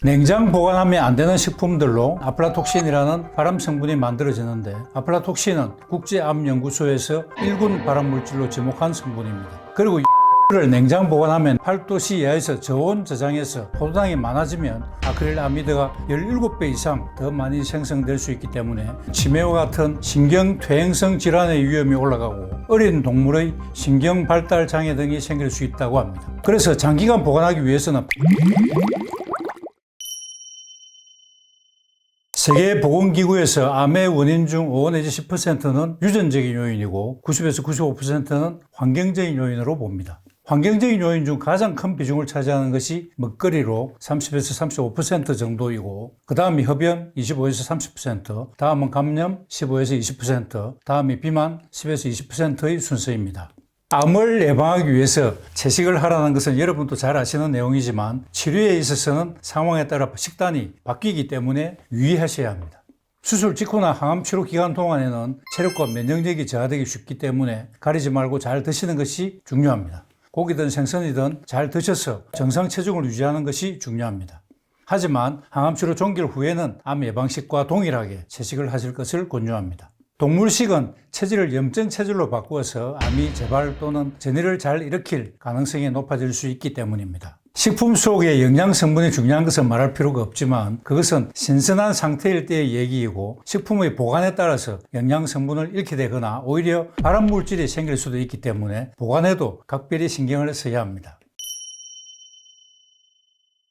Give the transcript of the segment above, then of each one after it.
냉장 보관하면 안 되는 식품들로 아플라톡신이라는 발암 성분이 만들어지는데, 아플라톡신은 국제암연구소에서 1군 발암물질로 지목한 성분입니다. 그리고 를 냉장 보관하면 8도씨 이하에서 저온 저장해서 포도당이 많아지면 아크릴아미드가 17배 이상 더 많이 생성될 수 있기 때문에 치매와 같은 신경퇴행성 질환의 위험이 올라가고 어린 동물의 신경 발달 장애 등이 생길 수 있다고 합니다. 그래서 장기간 보관하기 위해서는 세계보건기구에서 암의 원인 중 5 내지 10%는 유전적인 요인이고 90에서 95%는 환경적인 요인으로 봅니다. 환경적인 요인 중 가장 큰 비중을 차지하는 것이 먹거리로 30에서 35% 정도이고, 그 다음이 흡연 25에서 30%, 다음은 감염 15에서 20%, 다음이 비만 10에서 20%의 순서입니다. 암을 예방하기 위해서 채식을 하라는 것은 여러분도 잘 아시는 내용이지만 치료에 있어서는 상황에 따라 식단이 바뀌기 때문에 유의하셔야 합니다. 수술 직후나 항암 치료 기간 동안에는 체력과 면역력이 저하되기 쉽기 때문에 가리지 말고 잘 드시는 것이 중요합니다. 고기든 생선이든 잘 드셔서 정상 체중을 유지하는 것이 중요합니다. 하지만 항암치료 종결 후에는 암 예방식과 동일하게 채식을 하실 것을 권유합니다. 동물식은 체질을 염증 체질로 바꾸어서 암이 재발 또는 전이를 잘 일으킬 가능성이 높아질 수 있기 때문입니다. 식품 속에 영양 성분이 중요한 것은 말할 필요가 없지만 그것은 신선한 상태일 때의 얘기이고, 식품의 보관에 따라서 영양 성분을 잃게 되거나 오히려 발암물질이 생길 수도 있기 때문에 보관에도 각별히 신경을 써야 합니다.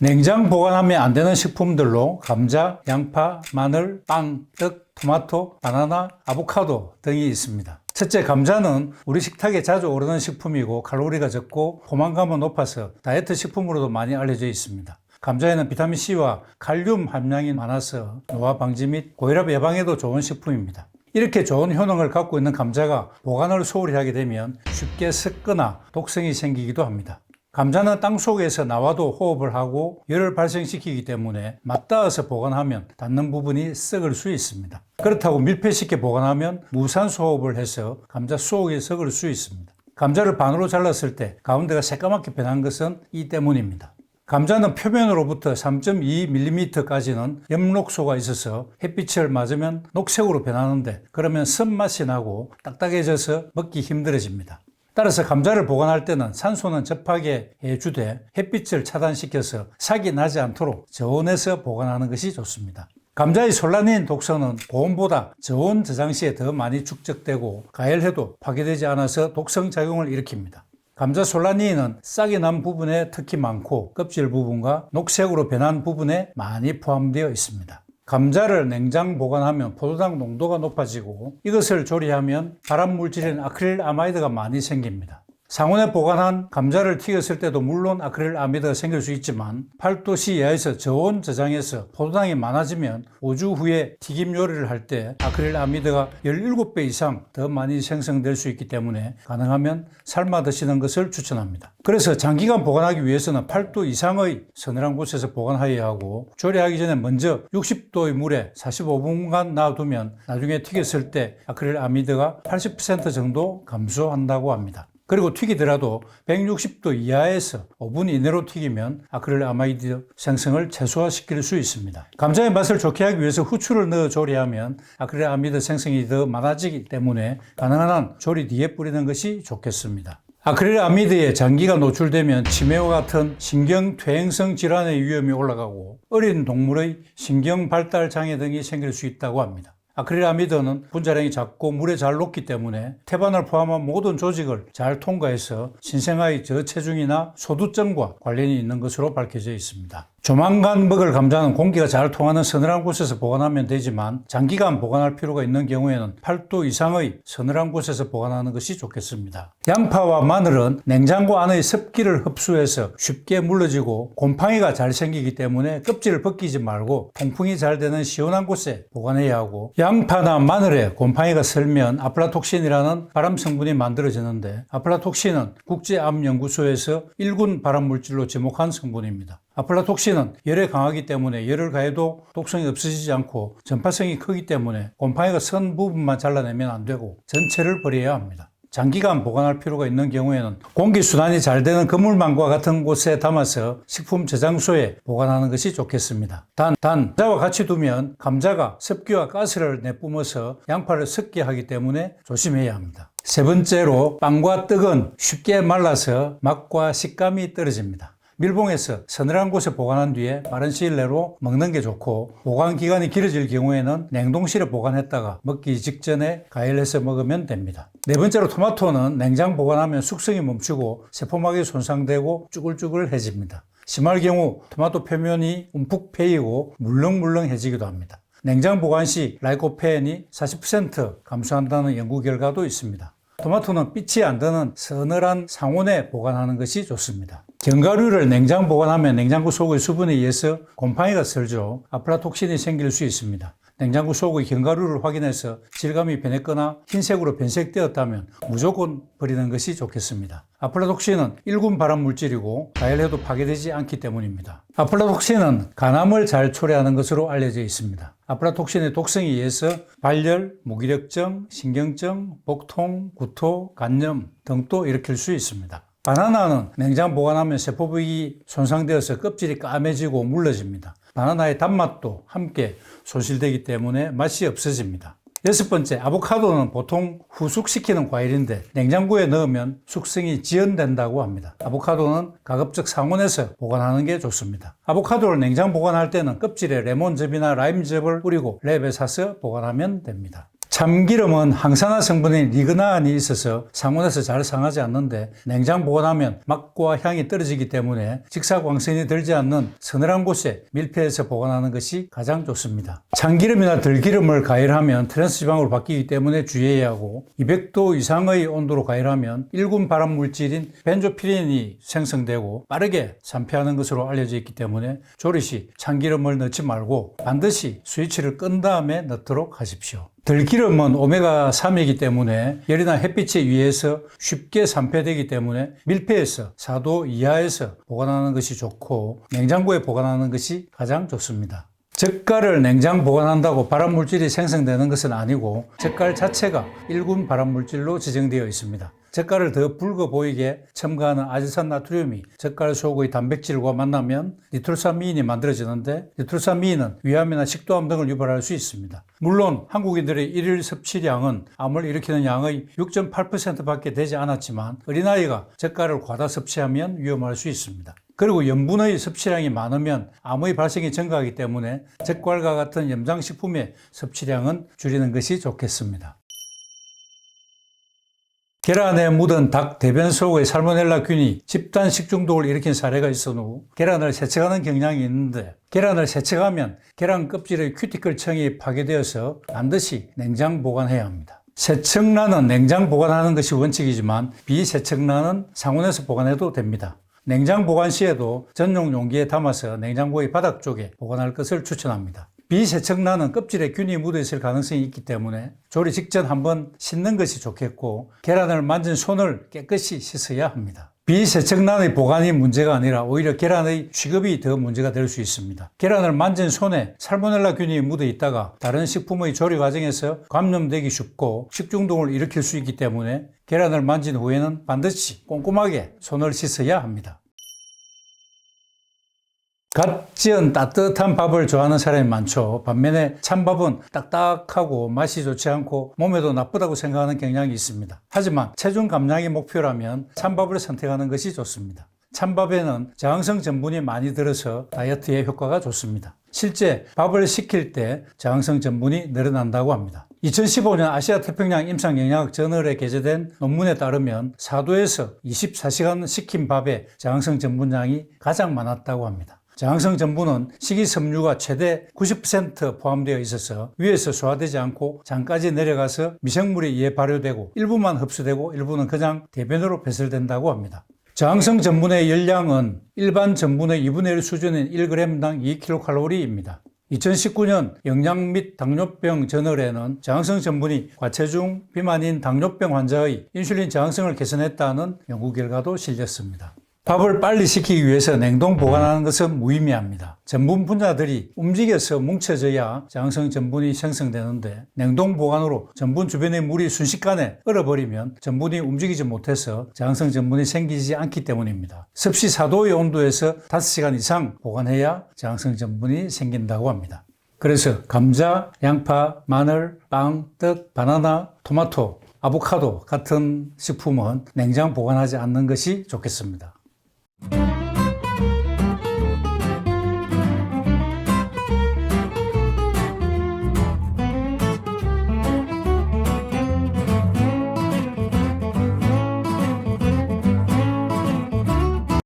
냉장 보관하면 안 되는 식품들로 감자, 양파, 마늘, 빵, 떡, 토마토, 바나나, 아보카도 등이 있습니다. 첫째, 감자는 우리 식탁에 자주 오르는 식품이고 칼로리가 적고 포만감은 높아서 다이어트 식품으로도 많이 알려져 있습니다. 감자에는 비타민C와 칼륨 함량이 많아서 노화 방지 및 고혈압 예방에도 좋은 식품입니다. 이렇게 좋은 효능을 갖고 있는 감자가 보관을 소홀히 하게 되면 쉽게 썩거나 독성이 생기기도 합니다. 감자는 땅속에서 나와도 호흡을 하고 열을 발생시키기 때문에 맞닿아서 보관하면 닿는 부분이 썩을 수 있습니다. 그렇다고 밀폐시켜 보관하면 무산소 호흡을 해서 감자 속이 썩을 수 있습니다. 감자를 반으로 잘랐을 때 가운데가 새까맣게 변한 것은 이 때문입니다. 감자는 표면으로부터 3.2mm까지는 엽록소가 있어서 햇빛을 맞으면 녹색으로 변하는데, 그러면 쓴맛이 나고 딱딱해져서 먹기 힘들어집니다. 따라서 감자를 보관할 때는 산소는 접하게 해주되 햇빛을 차단시켜서 sak이 나지 않도록 저온에서 보관하는 것이 좋습니다. 감자의 솔라닌 독성은 고온보다 저온 저장 시에 더 많이 축적되고 가열해도 파괴되지 않아서 독성 작용을 일으킵니다. 감자 솔라닌은 싹이 난 부분에 특히 많고 껍질 부분과 녹색으로 변한 부분에 많이 포함되어 있습니다. 감자를 냉장 보관하면 포도당 농도가 높아지고 이것을 조리하면 발암물질인 아크릴아마이드가 많이 생깁니다. 상온에 보관한 감자를 튀겼을 때도 물론 아크릴아미드가 생길 수 있지만 8도씨 이하에서 저온 저장해서 포도당이 많아지면 5주 후에 튀김 요리를 할 때 아크릴아미드가 17배 이상 더 많이 생성될 수 있기 때문에 가능하면 삶아 드시는 것을 추천합니다. 그래서 장기간 보관하기 위해서는 8도 이상의 서늘한 곳에서 보관하여야 하고, 조리하기 전에 먼저 60도의 물에 45분간 놔두면 나중에 튀겼을 때 아크릴아미드가 80% 정도 감소한다고 합니다. 그리고 튀기더라도 160도 이하에서 5분 이내로 튀기면 아크릴아마이드 생성을 최소화시킬 수 있습니다. 감자의 맛을 좋게 하기 위해서 후추를 넣어 조리하면 아크릴아미드 생성이 더 많아지기 때문에 가능한 한 조리 뒤에 뿌리는 것이 좋겠습니다. 아크릴아미드에 장기가 노출되면 치매와 같은 신경퇴행성 질환의 위험이 올라가고 어린 동물의 신경 발달 장애 등이 생길 수 있다고 합니다. 아크릴아미드는 분자량이 작고 물에 잘 녹기 때문에 태반을 포함한 모든 조직을 잘 통과해서 신생아의 저체중이나 소두증과 관련이 있는 것으로 밝혀져 있습니다. 조만간 먹을 감자는 공기가 잘 통하는 서늘한 곳에서 보관하면 되지만 장기간 보관할 필요가 있는 경우에는 8도 이상의 서늘한 곳에서 보관하는 것이 좋겠습니다. 양파와 마늘은 냉장고 안의 습기를 흡수해서 쉽게 물러지고 곰팡이가 잘 생기기 때문에 껍질을 벗기지 말고 통풍이 잘 되는 시원한 곳에 보관해야 하고, 양파나 마늘에 곰팡이가 슬면 아플라톡신이라는 발암 성분이 만들어지는데, 아플라톡신은 국제암연구소에서 1군 발암물질로 지목한 성분입니다. 아플라톡신은 열에 강하기 때문에 열을 가해도 독성이 없어지지 않고 전파성이 크기 때문에 곰팡이가 선 부분만 잘라내면 안 되고 전체를 버려야 합니다. 장기간 보관할 필요가 있는 경우에는 공기순환이 잘 되는 그물망과 같은 곳에 담아서 식품 저장소에 보관하는 것이 좋겠습니다. 단, 감자와 같이 두면 감자가 습기와 가스를 내뿜어서 양파를 썩게 하기 때문에 조심해야 합니다. 세 번째로, 빵과 떡은 쉽게 말라서 맛과 식감이 떨어집니다. 밀봉해서 서늘한 곳에 보관한 뒤에 빠른 시일 내로 먹는 게 좋고, 보관 기간이 길어질 경우에는 냉동실에 보관했다가 먹기 직전에 가열해서 먹으면 됩니다. 네 번째로, 토마토는 냉장 보관하면 숙성이 멈추고 세포막이 손상되고 쭈글쭈글해집니다. 심할 경우 토마토 표면이 움푹 패이고 물렁물렁해지기도 합니다. 냉장 보관 시 라이코펜이 40% 감소한다는 연구 결과도 있습니다. 토마토는 빛이 안 드는 서늘한 상온에 보관하는 것이 좋습니다. 견과류를 냉장 보관하면 냉장고 속의 수분에 의해서 곰팡이가 슬죠 아플라톡신이 생길 수 있습니다. 냉장고 속의 견과류를 확인해서 질감이 변했거나 흰색으로 변색되었다면 무조건 버리는 것이 좋겠습니다. 아플라톡신은 1군 발암물질이고 가열해도 파괴되지 않기 때문입니다. 아플라톡신은 간암을 잘 초래하는 것으로 알려져 있습니다. 아플라톡신의 독성에 의해서 발열, 무기력증, 신경증, 복통, 구토, 간염 등도 일으킬 수 있습니다. 바나나는 냉장 보관하면 세포벽이 손상되어서 껍질이 까매지고 물러집니다. 바나나의 단맛도 함께 손실되기 때문에 맛이 없어집니다. 여섯 번째, 아보카도는 보통 후숙시키는 과일인데 냉장고에 넣으면 숙성이 지연된다고 합니다. 아보카도는 가급적 상온에서 보관하는 게 좋습니다. 아보카도를 냉장 보관할 때는 껍질에 레몬즙이나 라임즙을 뿌리고 랩에 사서 보관하면 됩니다. 참기름은 항산화 성분인 리그나안이 있어서 상온에서 잘 상하지 않는데 냉장 보관하면 맛과 향이 떨어지기 때문에 직사광선이 들지 않는 서늘한 곳에 밀폐해서 보관하는 것이 가장 좋습니다. 참기름이나 들기름을 가열하면 트랜스 지방으로 바뀌기 때문에 주의해야 하고 200도 이상의 온도로 가열하면 1군 발암물질인 벤조피렌이 생성되고 빠르게 산패하는 것으로 알려져 있기 때문에 조리 시 참기름을 넣지 말고 반드시 스위치를 끈 다음에 넣도록 하십시오. 들기름은 오메가3이기 때문에 열이나 햇빛에 의해서 쉽게 산패되기 때문에 밀폐해서 4도 이하에서 보관하는 것이 좋고 냉장고에 보관하는 것이 가장 좋습니다. 젓갈을 냉장 보관한다고 발암물질이 생성되는 것은 아니고 젓갈 자체가 1군 발암물질로 지정되어 있습니다. 젓갈을 더 붉어 보이게 첨가하는 아질산 나트륨이 젓갈 속의 단백질과 만나면 니트로사민이 만들어지는데 니트로사민은 위암이나 식도암 등을 유발할 수 있습니다. 물론 한국인들의 일일 섭취량은 암을 일으키는 양의 6.8%밖에 되지 않았지만 어린아이가 젓갈을 과다 섭취하면 위험할 수 있습니다. 그리고 염분의 섭취량이 많으면 암의 발생이 증가하기 때문에 젓갈과 같은 염장식품의 섭취량은 줄이는 것이 좋겠습니다. 계란에 묻은 닭 대변 속의 살모넬라균이 집단 식중독을 일으킨 사례가 있은 후 계란을 세척하는 경향이 있는데 계란을 세척하면 계란 껍질의 큐티클층이 파괴되어서 반드시 냉장 보관해야 합니다. 세척란은 냉장 보관하는 것이 원칙이지만 비세척란은 상온에서 보관해도 됩니다. 냉장 보관 시에도 전용 용기에 담아서 냉장고의 바닥 쪽에 보관할 것을 추천합니다. 비세척란은 껍질에 균이 묻어 있을 가능성이 있기 때문에 조리 직전 한번 씻는 것이 좋겠고 계란을 만진 손을 깨끗이 씻어야 합니다. 비세척란의 보관이 문제가 아니라 오히려 계란의 취급이 더 문제가 될 수 있습니다. 계란을 만진 손에 살모넬라균이 묻어 있다가 다른 식품의 조리 과정에서 감염되기 쉽고 식중독을 일으킬 수 있기 때문에 계란을 만진 후에는 반드시 꼼꼼하게 손을 씻어야 합니다. 갓 지은 따뜻한 밥을 좋아하는 사람이 많죠. 반면에 찬밥은 딱딱하고 맛이 좋지 않고 몸에도 나쁘다고 생각하는 경향이 있습니다. 하지만 체중 감량이 목표라면 찬밥을 선택하는 것이 좋습니다. 찬밥에는 저항성 전분이 많이 들어서 다이어트에 효과가 좋습니다. 실제 밥을 식힐 때 저항성 전분이 늘어난다고 합니다. 2015년 아시아태평양 임상영양학 저널에 게재된 논문에 따르면 4도에서 24시간 식힌 밥에 저항성 전분량이 가장 많았다고 합니다. 저항성 전분은 식이섬유가 최대 90% 포함되어 있어서 위에서 소화되지 않고 장까지 내려가서 미생물에 의해 발효되고 일부만 흡수되고 일부는 그냥 대변으로 배설된다고 합니다. 저항성 전분의 열량은 일반 전분의 2분의 1 수준인 1g당 2kcal입니다. 2019년 영양 및 당뇨병 저널에는 저항성 전분이 과체중, 비만인 당뇨병 환자의 인슐린 저항성을 개선했다는 연구 결과도 실렸습니다. 밥을 빨리 식히기 위해서 냉동 보관하는 것은 무의미합니다. 전분 분자들이 움직여서 뭉쳐져야 저항성 전분이 생성되는데 냉동 보관으로 전분 주변의 물이 순식간에 얼어버리면 전분이 움직이지 못해서 저항성 전분이 생기지 않기 때문입니다. 섭씨 4도의 온도에서 5시간 이상 보관해야 저항성 전분이 생긴다고 합니다. 그래서 감자, 양파, 마늘, 빵, 떡, 바나나, 토마토, 아보카도 같은 식품은 냉장 보관하지 않는 것이 좋겠습니다.